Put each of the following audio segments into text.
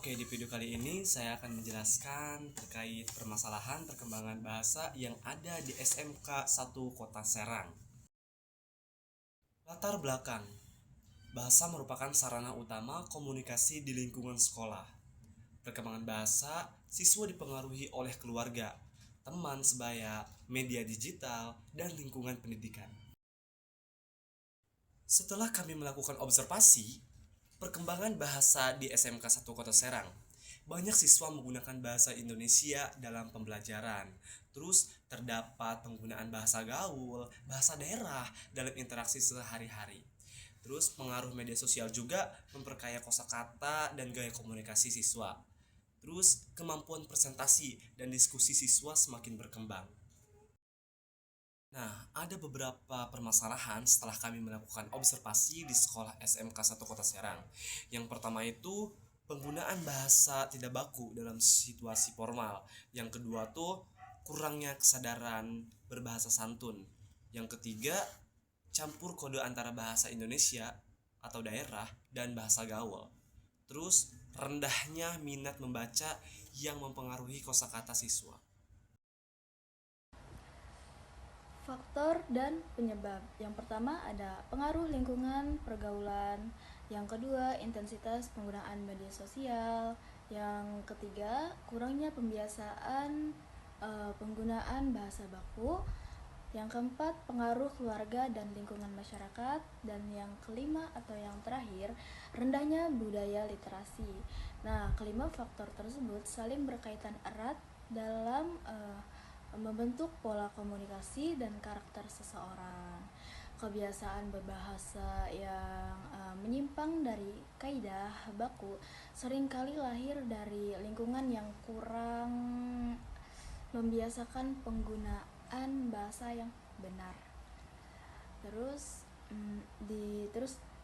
Oke, di video kali ini saya akan menjelaskan terkait permasalahan perkembangan bahasa yang ada di SMK 1 Kota Serang. Latar belakang. Bahasa merupakan sarana utama komunikasi di lingkungan sekolah. Perkembangan bahasa, siswa dipengaruhi oleh keluarga, teman sebaya, media digital, dan lingkungan pendidikan. Setelah kami melakukan observasi, perkembangan bahasa di SMK 1 Kota Serang, banyak siswa menggunakan bahasa Indonesia dalam pembelajaran. Terus terdapat penggunaan bahasa gaul, bahasa daerah dalam interaksi sehari-hari. Terus pengaruh media sosial juga memperkaya kosakata dan gaya komunikasi siswa. Terus kemampuan presentasi dan diskusi siswa semakin berkembang. Nah, ada beberapa permasalahan setelah kami melakukan observasi di sekolah SMK 1 Kota Serang. Yang pertama itu penggunaan bahasa tidak baku dalam situasi formal. Yang kedua tuh kurangnya kesadaran berbahasa santun. Yang ketiga, campur kode antara bahasa Indonesia atau daerah dan bahasa gaul. Terus rendahnya minat membaca yang mempengaruhi kosakata siswa. Faktor dan penyebab. Yang pertama ada pengaruh lingkungan, pergaulan. Yang kedua, intensitas penggunaan media sosial. Yang ketiga, kurangnya pembiasaan penggunaan bahasa baku. Yang keempat, pengaruh keluarga dan lingkungan masyarakat. Dan yang kelima atau yang terakhir, rendahnya budaya literasi. Nah, kelima faktor tersebut saling berkaitan erat dalam membentuk pola komunikasi dan karakter seseorang. Kebiasaan berbahasa yang menyimpang dari kaidah baku seringkali lahir dari lingkungan yang kurang membiasakan penggunaan bahasa yang benar. Terus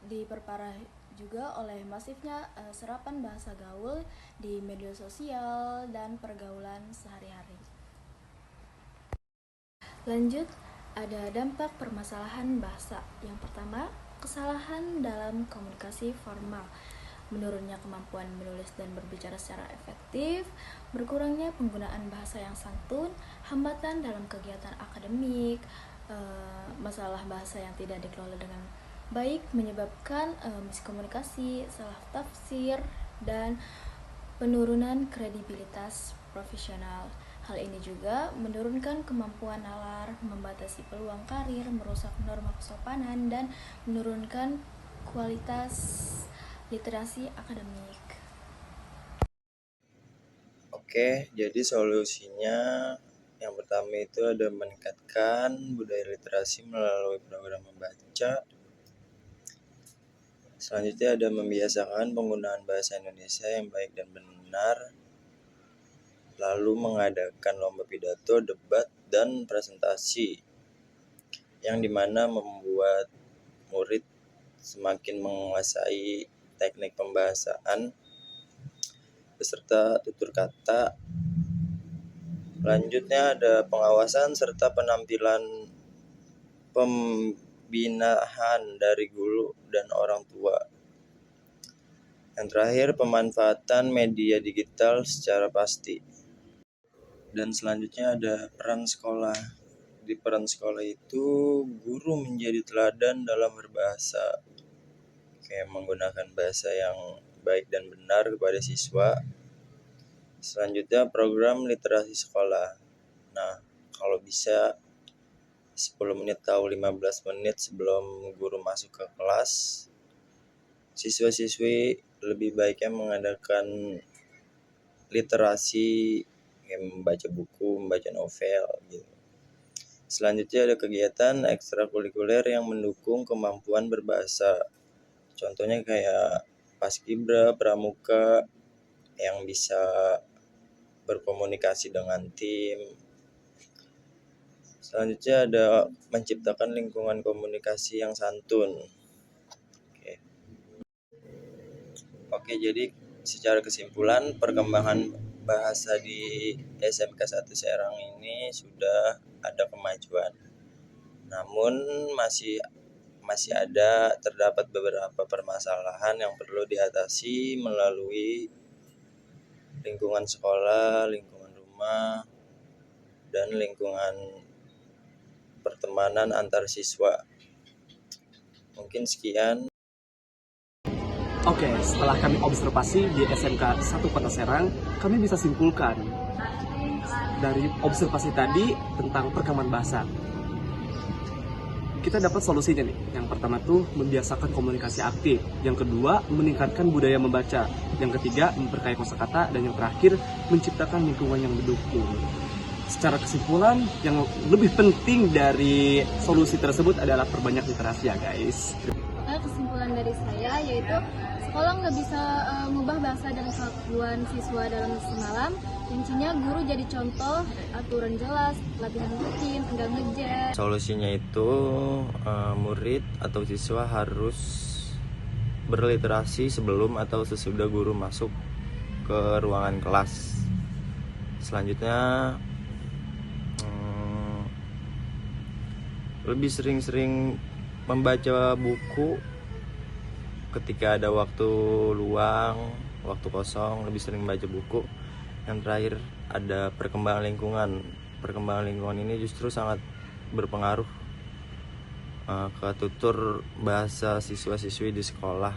diperparah juga oleh masifnya serapan bahasa gaul di media sosial dan pergaulan sehari-hari. Lanjut, ada dampak permasalahan bahasa. Yang pertama, kesalahan dalam komunikasi formal, menurunnya kemampuan menulis dan berbicara secara efektif, berkurangnya penggunaan bahasa yang santun, hambatan dalam kegiatan akademik, masalah bahasa yang tidak dikelola dengan baik menyebabkan miskomunikasi, salah tafsir, dan penurunan kredibilitas profesional. Hal ini juga menurunkan kemampuan nalar, membatasi peluang karir, merusak norma kesopanan, dan menurunkan kualitas literasi akademik. Oke, jadi solusinya yang pertama itu ada meningkatkan budaya literasi melalui program membaca. Selanjutnya ada membiasakan penggunaan bahasa Indonesia yang baik dan benar. Lalu mengadakan lomba pidato, debat, dan presentasi yang dimana membuat murid semakin menguasai teknik pembahasan beserta tutur kata. Selanjutnya ada pengawasan serta penampilan pembinaan dari guru dan orang tua. Yang terakhir, pemanfaatan media digital secara pasti. Dan selanjutnya ada peran sekolah. Di peran sekolah itu guru menjadi teladan dalam berbahasa, kayak menggunakan bahasa yang baik dan benar kepada siswa. Selanjutnya program literasi sekolah. Nah, kalau bisa 10 menit atau 15 menit sebelum guru masuk ke kelas, siswa-siswi lebih baiknya mengadakan literasi, kayak membaca buku, membaca novel gitu. Selanjutnya ada kegiatan ekstrakurikuler yang mendukung kemampuan berbahasa. Contohnya kayak paskibra, pramuka yang bisa berkomunikasi dengan tim. Selanjutnya ada menciptakan lingkungan komunikasi yang santun. Oke, jadi secara kesimpulan perkembangan bahasa di SMK 1 Serang ini sudah ada kemajuan. Namun masih terdapat beberapa permasalahan yang perlu diatasi melalui lingkungan sekolah, lingkungan rumah, dan lingkungan pertemanan antar siswa. Mungkin sekian. Oke, setelah kami observasi di SMK 1 Kota Serang, kami bisa simpulkan dari observasi tadi tentang perkembangan bahasa. Kita dapat solusinya nih. Yang pertama tuh membiasakan komunikasi aktif. Yang kedua, meningkatkan budaya membaca. Yang ketiga, memperkaya kosakata. Dan yang terakhir, menciptakan lingkungan yang mendukung. Secara kesimpulan, yang lebih penting dari solusi tersebut adalah perbanyak literasi ya guys. Kesimpulan dari saya yaitu sekolah nggak bisa mengubah bahasa dan kelakuan siswa dalam semalam. Kuncinya guru jadi contoh, aturan jelas, latihan rutin, enggak ngejar. Solusinya itu murid atau siswa harus berliterasi sebelum atau sesudah guru masuk ke ruangan kelas. Selanjutnya lebih sering-sering membaca buku ketika ada waktu luang, waktu kosong, lebih sering baca buku. Yang terakhir ada perkembangan lingkungan. Perkembangan lingkungan ini justru sangat berpengaruh ke tutur bahasa siswa-siswi di sekolah.